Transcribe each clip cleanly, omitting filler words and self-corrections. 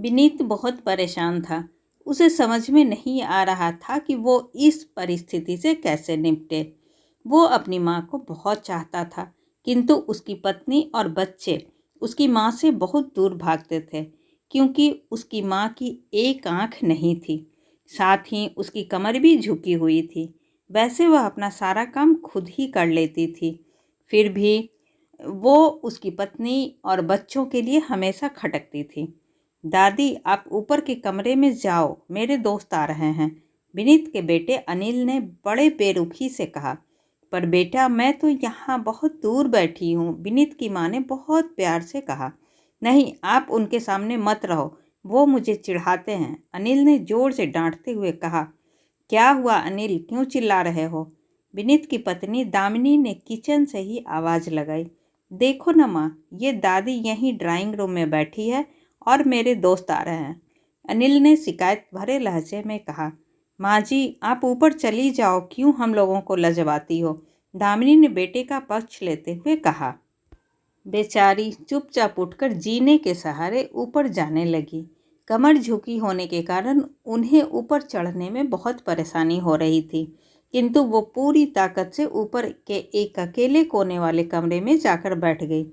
विनीत बहुत परेशान था। उसे समझ में नहीं आ रहा था कि वो इस परिस्थिति से कैसे निपटे। वो अपनी माँ को बहुत चाहता था, किंतु उसकी पत्नी और बच्चे उसकी माँ से बहुत दूर भागते थे, क्योंकि उसकी माँ की एक आँख नहीं थी। साथ ही उसकी कमर भी झुकी हुई थी। वैसे वह अपना सारा काम खुद ही कर लेती थी, फिर भी वो उसकी पत्नी और बच्चों के लिए हमेशा खटकती थी। दादी, आप ऊपर के कमरे में जाओ, मेरे दोस्त आ रहे हैं, विनीत के बेटे अनिल ने बड़े बेरुखी से कहा। पर बेटा, मैं तो यहाँ बहुत दूर बैठी हूँ, विनीत की माँ ने बहुत प्यार से कहा। नहीं, आप उनके सामने मत रहो, वो मुझे चिढ़ाते हैं, अनिल ने जोर से डांटते हुए कहा। क्या हुआ अनिल, क्यों चिल्ला रहे हो? विनीत की पत्नी दामिनी ने किचन से ही आवाज़ लगाई। देखो न माँ, ये दादी यहीं ड्राइंग रूम में बैठी है और मेरे दोस्त आ रहे हैं, अनिल ने शिकायत भरे लहजे में कहा। माँ जी, आप ऊपर चली जाओ, क्यों हम लोगों को लजवाती हो? दामिनी ने बेटे का पक्ष लेते हुए कहा। बेचारी चुपचाप उठकर जीने के सहारे ऊपर जाने लगी। कमर झुकी होने के कारण उन्हें ऊपर चढ़ने में बहुत परेशानी हो रही थी, किंतु वो पूरी ताकत से ऊपर के एक अकेले कोने वाले कमरे में जाकर बैठ गई।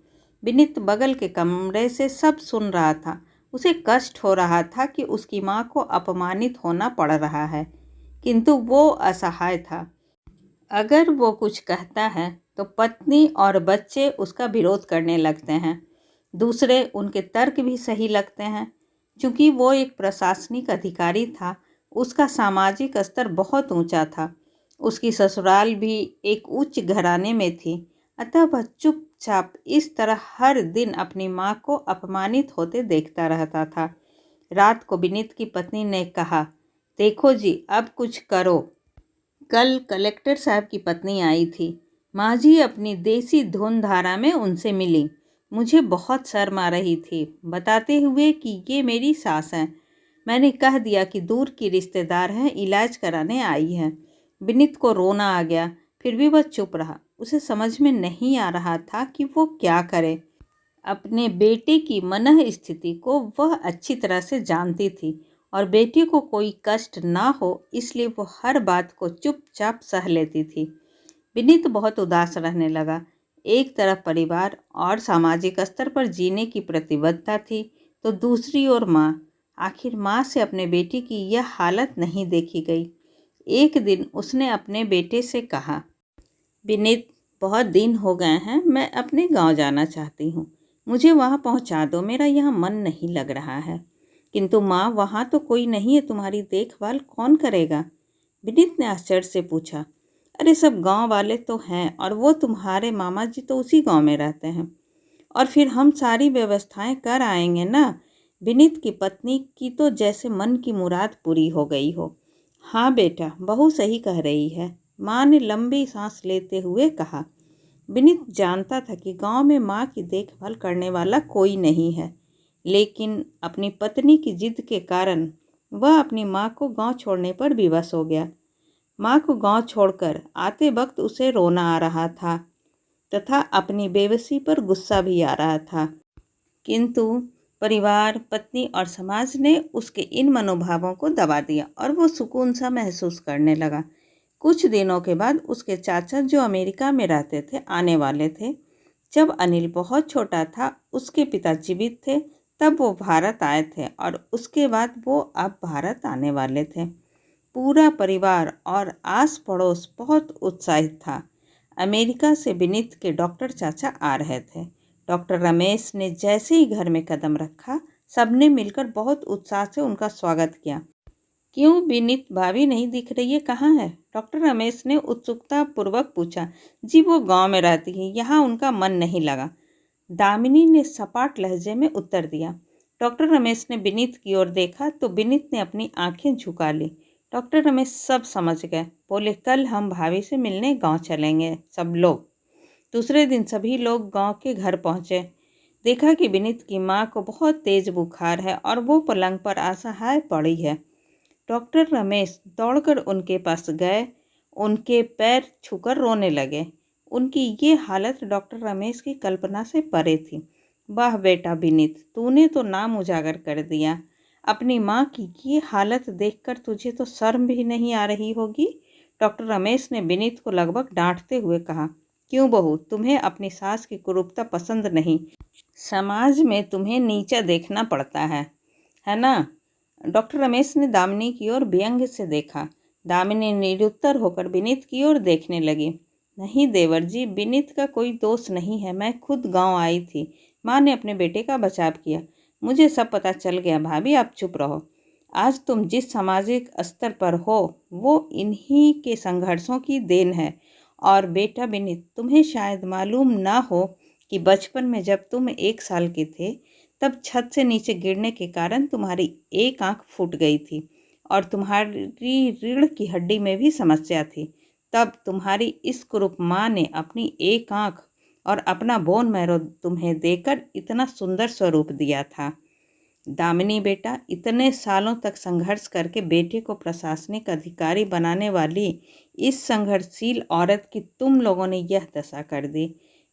विनीत बगल के कमरे से सब सुन रहा था। उसे कष्ट हो रहा था कि उसकी माँ को अपमानित होना पड़ रहा है, किंतु वो असहाय था। अगर वो कुछ कहता है तो पत्नी और बच्चे उसका विरोध करने लगते हैं। दूसरे उनके तर्क भी सही लगते हैं। चूँकि वो एक प्रशासनिक अधिकारी था, उसका सामाजिक स्तर बहुत ऊंचा था। उसकी ससुराल भी एक उच्च घराने में थी, अतः वह चुपचाप इस तरह हर दिन अपनी माँ को अपमानित होते देखता रहता था। रात को विनीत की पत्नी ने कहा, देखो जी, अब कुछ करो। कल कलेक्टर साहब की पत्नी आई थी। माँ जी अपनी देसी धुन धारा में उनसे मिली। मुझे बहुत शर्म आ रही थी, बताते हुए कि ये मेरी सास हैं। मैंने कह दिया कि दूर की रिश्तेदार हैं, इलाज कराने आई हैं। विनीत को रोना आ गया, फिर भी वह चुप रहा। उसे समझ में नहीं आ रहा था कि वो क्या करे। अपने बेटे की मनः स्थिति को वह अच्छी तरह से जानती थी और बेटे को कोई कष्ट ना हो, इसलिए वो हर बात को चुपचाप सह लेती थी। विनीत बहुत उदास रहने लगा। एक तरफ परिवार और सामाजिक स्तर पर जीने की प्रतिबद्धता थी, तो दूसरी ओर माँ। आखिर माँ से अपने बेटे की यह हालत नहीं देखी गई। एक दिन उसने अपने बेटे से कहा, विनीत, बहुत दिन हो गए हैं, मैं अपने गांव जाना चाहती हूँ, मुझे वहाँ पहुँचा दो, मेरा यहाँ मन नहीं लग रहा है। किंतु माँ, वहाँ तो कोई नहीं है, तुम्हारी देखभाल कौन करेगा? विनीत ने आश्चर्य से पूछा। अरे, सब गांव वाले तो हैं और वो तुम्हारे मामा जी तो उसी गांव में रहते हैं, और फिर हम सारी व्यवस्थाएं कर आएंगे ना। विनीत की पत्नी की तो जैसे मन की मुराद पूरी हो गई हो। हाँ बेटा, बहू सही कह रही है, माँ ने लंबी सांस लेते हुए कहा। विनीत जानता था कि गांव में माँ की देखभाल करने वाला कोई नहीं है, लेकिन अपनी पत्नी की जिद के कारण वह अपनी माँ को गांव छोड़ने पर विवश हो गया। माँ को गांव छोड़कर आते वक्त उसे रोना आ रहा था तथा अपनी बेबसी पर गुस्सा भी आ रहा था, किंतु परिवार, पत्नी और समाज ने उसके इन मनोभावों को दबा दिया और वो सुकून सा महसूस करने लगा। कुछ दिनों के बाद उसके चाचा, जो अमेरिका में रहते थे, आने वाले थे। जब अनिल बहुत छोटा था, उसके पिता जीवित थे, तब वो भारत आए थे और उसके बाद वो अब भारत आने वाले थे। पूरा परिवार और आस पड़ोस बहुत उत्साहित था। अमेरिका से विनीत के डॉक्टर चाचा आ रहे थे। डॉक्टर रमेश ने जैसे ही घर में कदम रखा, सबने मिलकर बहुत उत्साह से उनका स्वागत किया। क्यों विनीत, भाभी नहीं दिख रही है, कहाँ है? डॉक्टर रमेश ने उत्सुकता पूर्वक पूछा। जी, वो गांव में रहती है, यहाँ उनका मन नहीं लगा, दामिनी ने सपाट लहजे में उत्तर दिया। डॉक्टर रमेश ने विनीत की ओर देखा तो विनीत ने अपनी आंखें झुका ली। डॉक्टर रमेश सब समझ गए, बोले, कल हम भाभी से मिलने गांव चलेंगे सब लोग। दूसरे दिन सभी लोग गांव के घर पहुंचे। देखा कि विनीत की माँ को बहुत तेज बुखार है और वो पलंग पर असहाय पड़ी है। डॉक्टर रमेश दौड़कर उनके पास गए, उनके पैर छूकर रोने लगे। उनकी ये हालत डॉक्टर रमेश की कल्पना से परे थी। वाह बेटा विनीत, तूने तो नाम उजागर कर दिया। अपनी माँ की ये हालत देखकर तुझे तो शर्म भी नहीं आ रही होगी। डॉक्टर रमेश ने विनीत को लगभग डांटते हुए कहा। क्यों बहू, तुम्हें अपनी सास की कुरूपता पसंद नहीं? समाज में तुम्हें नीचा देखना पड़ता है ना? डॉक्टर रमेश ने दामिनी की ओर व्यंग्य से देखा। दामिनी निरुत्तर होकर विनीत की ओर देखने लगी। नहीं देवर जी, विनीत का कोई दोष नहीं है। मैं खुद गांव आई थी, माँ ने अपने बेटे का बचाव किया। मुझे सब पता चल गया। भाभी आप चुप रहो। आज तुम जिस सामाजिक स्तर पर हो वो इन्हीं के संघर्षों की देन है। और बेटा विनीत, तुम्हें शायद मालूम ना हो कि बचपन में जब तुम 1 साल के थे तब छत से नीचे गिरने के कारण तुम्हारी एक आंख फूट गई थी और तुम्हारी रीढ़ की हड्डी में भी समस्या थी। तब तुम्हारी इस कुरूप माँ ने अपनी एक आंख और अपना बोन मैरो तुम्हें देकर इतना सुंदर स्वरूप दिया था। दामिनी बेटा, इतने सालों तक संघर्ष करके बेटे को प्रशासनिक अधिकारी बनाने वाली इस संघर्षशील औरत की तुम लोगों ने यह दशा कर दी।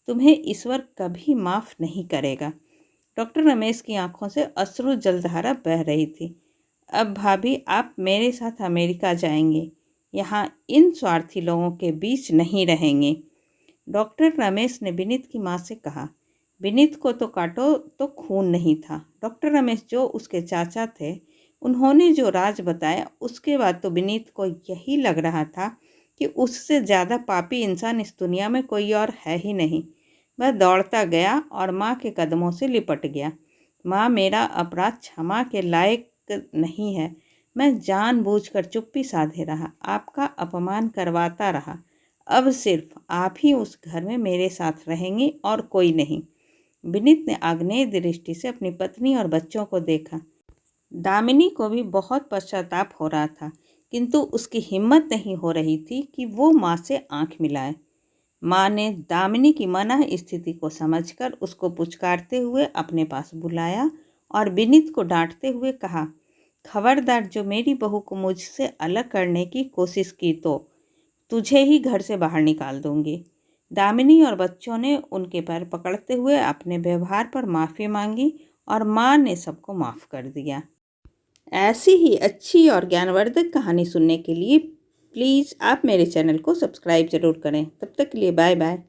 तुम्हें ईश्वर कभी माफ़ नहीं करेगा। डॉक्टर रमेश की आंखों से अश्रु जलधारा बह रही थी। अब भाभी आप मेरे साथ अमेरिका जाएंगे, यहाँ इन स्वार्थी लोगों के बीच नहीं रहेंगे। डॉक्टर रमेश ने विनीत की माँ से कहा। विनीत को तो काटो तो खून नहीं था। डॉक्टर रमेश जो उसके चाचा थे, उन्होंने जो राज बताया उसके बाद तो विनीत को यही लग रहा था कि उससे ज़्यादा पापी इंसान इस दुनिया में कोई और है ही नहीं। वह दौड़ता गया और माँ के कदमों से लिपट गया। माँ, मेरा अपराध क्षमा के लायक नहीं है। मैं जानबूझकर चुप्पी साधे रहा, आपका अपमान करवाता रहा। अब सिर्फ आप ही उस घर में मेरे साथ रहेंगे और कोई नहीं। विनीत ने आग्नेय दृष्टि से अपनी पत्नी और बच्चों को देखा। दामिनी को भी बहुत पश्चाताप हो रहा था, किंतु उसकी हिम्मत नहीं हो रही थी कि वो माँ से आंख मिलाए। माँ ने दामिनी की मना स्थिति को समझकर उसको पुचकारते हुए अपने पास बुलाया और विनीत को डांटते हुए कहा, खबरदार, जो मेरी बहू को मुझसे अलग करने की कोशिश की तो तुझे ही घर से बाहर निकाल दूंगी। दामिनी और बच्चों ने उनके पैर पकड़ते हुए अपने व्यवहार पर माफ़ी मांगी और माँ ने सबको माफ़ कर दिया। ऐसी ही अच्छी और ज्ञानवर्धक कहानी सुनने के लिए प्लीज़ आप मेरे चैनल को सब्सक्राइब ज़रूर करें। तब तक के लिए बाय बाय।